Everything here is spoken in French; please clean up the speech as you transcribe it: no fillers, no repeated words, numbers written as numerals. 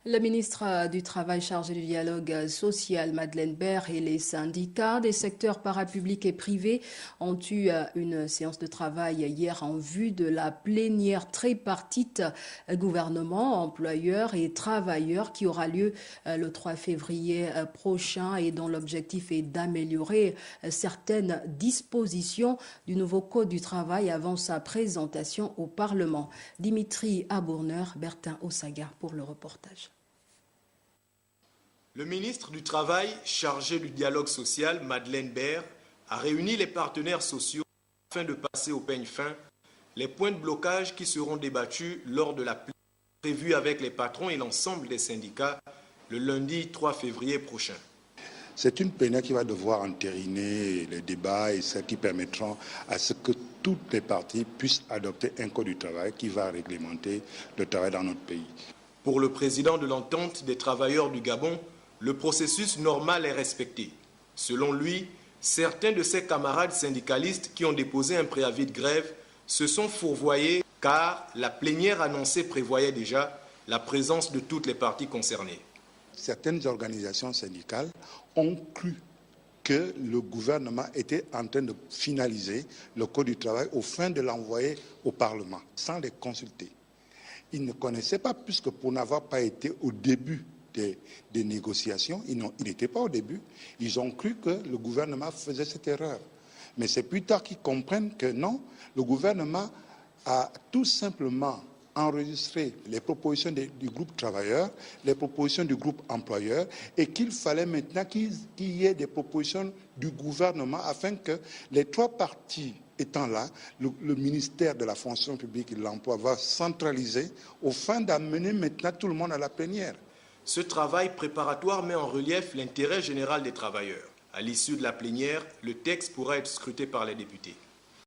La ministre du Travail chargée du dialogue social, Madeleine Baird, et les syndicats des secteurs parapublics et privés ont eu une séance de travail hier en vue de la plénière tripartite gouvernement, employeurs et travailleurs qui aura lieu le 3 février prochain et dont l'objectif est d'améliorer certaines dispositions du nouveau Code du travail avant sa présentation au Parlement. Dimitri Abourner, Bertin Osaga pour le reportage. Le ministre du Travail, chargé du dialogue social, Madeleine Baird, a réuni les partenaires sociaux afin de passer au peigne fin les points de blocage qui seront débattus lors de la plénière prévue avec les patrons et l'ensemble des syndicats le lundi 3 février prochain. C'est une plénière qui va devoir entériner les débats et ce qui permettront à ce que toutes les parties puissent adopter un code du travail qui va réglementer le travail dans notre pays. Pour le président de l'entente des travailleurs du Gabon, le processus normal est respecté. Selon lui, certains de ses camarades syndicalistes qui ont déposé un préavis de grève se sont fourvoyés car la plénière annoncée prévoyait déjà la présence de toutes les parties concernées. Certaines organisations syndicales ont cru que le gouvernement était en train de finaliser le Code du travail au fin de l'envoyer au Parlement, sans les consulter. Ils ne connaissaient pas, puisque pour n'avoir pas été au début des négociations, ils n'étaient pas au début. Ils ont cru que le gouvernement faisait cette erreur. Mais c'est plus tard qu'ils comprennent que non, le gouvernement a tout simplement enregistré les propositions du groupe travailleur, les propositions du groupe employeur, et qu'il fallait maintenant qu'il y ait des propositions du gouvernement afin que les trois parties étant là, le ministère de la fonction publique et de l'emploi va centraliser au fin d'amener maintenant tout le monde à la plénière. Ce travail préparatoire met en relief l'intérêt général des travailleurs. À l'issue de la plénière, le texte pourra être scruté par les députés.